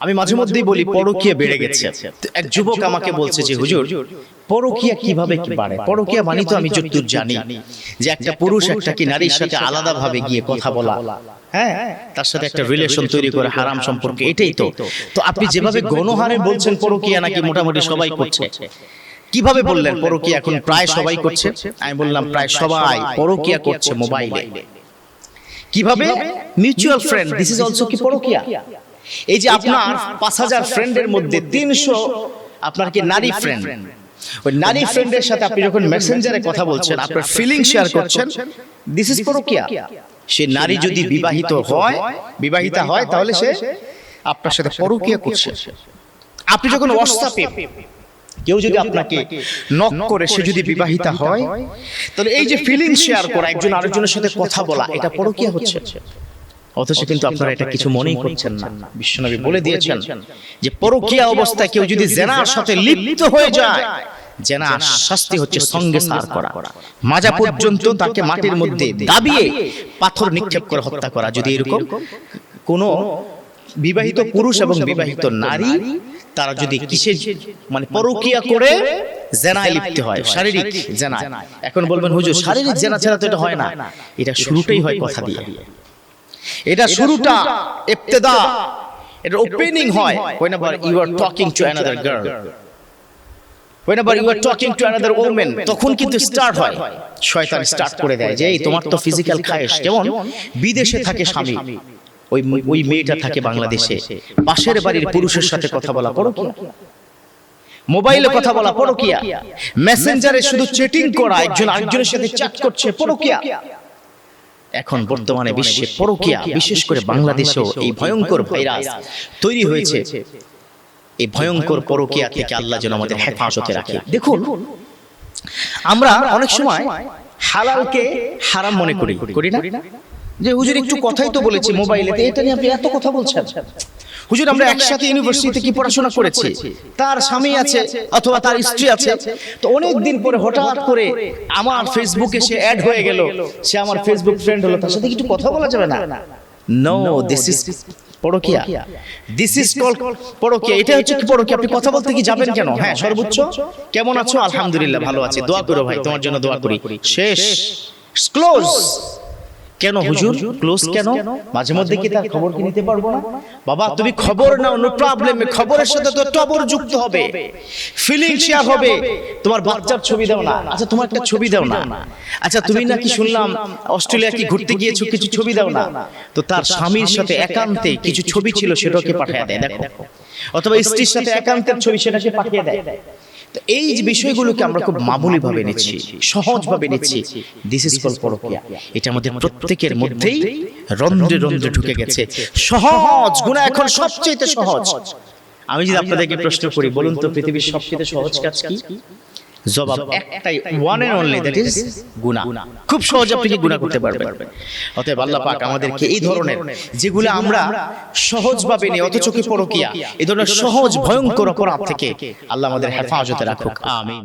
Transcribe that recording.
আমি মাঝে মধ্যেই বলি পরকীয়া বেড়ে গেছে। এক যুবক আমাকে বলছে যে হুজুর পরকীয়া কিভাবে কি বাড়ে? পরকীয়া মানে তো আমি যতদূর জানি যে একটা পুরুষ একটা কি নারীর সাথে আলাদা ভাবে গিয়ে কথা বলা, হ্যাঁ, তার সাথে একটা রিলেশন তৈরি করে হারাম সম্পর্ক, এটাই তো। তো আপনি যেভাবে গণহারে বলছেন পরকীয়া নাকি মোটামুটি সবাই করছে, কিভাবে বললেন পরকীয়া এখন প্রায় সবাই করছে? আমি বললাম প্রায় সবাই পরকীয়া করছে মোবাইলে। কিভাবে? Mutual friend, this is also কি পরকীয়া। এই যে আপনার 5000 ফ্রেন্ডের মধ্যে 300 আপনার কি নারী ফ্রেন্ড, ওই নারী ফ্রেন্ডের সাথে আপনি যখন মেসেঞ্জারে কথা বলছেন, আপনার ফিলিং শেয়ার করছেন, দিস ইজ পরকীয়া। সে নারী যদি বিবাহিতা হয় তাহলে সে আপনার সাথে পরকীয়া করছে। আপনি যখন হোয়াটসঅ্যাপে কেউ যদি আপনাকে নক করে, সে যদি বিবাহিতা হয়, তাহলে এই যে ফিলিং শেয়ার করা, একজন আরেকজনের সাথে কথা বলা, এটা পরকীয়া হচ্ছে। অথচ কিন্তু আপনারা এটা কিছু মনেই করছেন না। বিশ্বনবী বলে দিয়েছেন যে পরকীয়া অবস্থায় কেউ যদি জিনার সাথে লিপ্ত হয়ে যায়, জিনার শাস্তি হচ্ছে সঙ্গে সার করা, মাজা পর্যন্ত তাকে মাটির মধ্যে দাবিয়ে পাথর নিক্ষেপ করে হত্যা করা। যদি এরকম কোন বিবাহিত পুরুষ এবং বিবাহিত নারী তারা যদি কিসে মানে পরকীয়া করে জিনায় লিপ্ত হয়, শারীরিক জিনায়। এখন বলবেন হুজুর শারীরিক জিনা ছাড়া তো এটা হয় না। এটা শুরুটাই হয় কথা দিয়ে। এটা শুরুটা ইবতিদা, এটা ওপেনিং হয় whenever you are talking to another girl, whenever you are talking to another woman, তখন কিন্তু স্টার্ট হয়, শয়তান স্টার্ট করে দেয় যে এই তোমার তো ফিজিক্যাল খায়েশ। যেমন বিদেশে থাকে স্বামী, ওই মেয়েটা থাকে বাংলাদেশে, পাশের বাড়ির পুরুষের সাথে কথা বলা পরকীয়া, মোবাইলে কথা বলা পরকীয়া, মেসেঞ্জারে শুধু চ্যাটিং করা, একজন আরেকজনের সাথে চ্যাট করছে, পরকীয়া। এখন বর্তমানে বিশ্বে পরকীয়া, বিশেষ করে বাংলাদেশেও এই ভয়ঙ্কর ভাইরাস তৈরি হয়েছে। এই ভয়ঙ্কর পরকীয়া থেকে আল্লাহ যেন আমাদের হেফাজতে রাখে। দেখুন, আমরা অনেক সময় হালালকে হারাম মনে করি না? যে হুজুর একটু কথাই তো বলেছি মোবাইলে, এটা নিয়ে আপনি এত কথা বলছেন। হুজুর আমরা একসাথে ইউনিভার্সিটিতে কি পড়াশোনা করেছি, তার স্বামী আছে অথবা তার স্ত্রী আছে, তো অনেক দিন পরে হঠাৎ করে আমার ফেসবুকে সে অ্যাড হয়ে গেল, সে আমার ফেসবুক ফ্রেন্ড হলো, তার সাথে কিছু কথা বলা যাবে না? নো, দিস ইজ পরকীয়া, দিস ইজ কল্ড পরকীয়া। এটা হচ্ছে কি পরকীয়া। আপনি কথা বলতে কি যাবেন কেন? হ্যাঁ, সর্বোচ্চ কেমন আছো? আলহামদুলিল্লাহ ভালো আছি, দোয়া করো ভাই, তোমার জন্য দোয়া করি, শেষ, ক্লোজ। কেন হুজুর ক্লোজ কেন? মাঝে মধ্যে কি তার খবর কি নিতে পারবো না? বাবা তুমি খবর নাও, নো প্রবলেম। খবরের সাথে তো টবর যুক্ত হবে, ফিলিং শেয়ার হবে। তোমার বাচ্চার ছবি দাও না, আচ্ছা তোমার একটা ছবি দাও না, আচ্ছা তুমি নাকি শুনলাম অস্ট্রেলিয়া কি ঘুরতে গিয়েছো, কিছু ছবি দাও না। তো তার স্বামীর সাথে একান্তে কিছু ছবি ছিল, সেটাকে পাঠিয়ে দেয়, দেখো। অথবা স্ত্রীর সাথে একান্তের ছবি, সেটাকে পাঠিয়ে দেয়। এই যে বিষয়গুলোকে আমরা খুব মামুলি ভাবে নিচ্ছি, সহজ ভাবে নিচ্ছি, দিস ইজ কল্ড পরকীয়া। এটা আমাদের প্রত্যেকের মধ্যেই রন্ধ্রে রন্ধ্রে ঢুকে গেছে। সহজ গুনাহ এখন সবচেয়ে সহজ। আমি যদি আপনাদেরকে প্রশ্ন করি, বলুন তো পৃথিবীর সবচেয়ে সহজ কাজ কি? জবাব একটাই, one and only, that is গুনাহ। খুব সহজে আপনি কি গুনাহ করতে পারবেন। অতএব আল্লাহ পাক আমাদেরকে এই ধরনের যেগুলো আমরা সহজ ভাবে নেই অথচ কি পরকীয়া, এই ধরনের সহজ ভয়ঙ্কর অপরাধ থেকে আল্লাহ আমাদের হেফাজতে রাখুক, আমিন।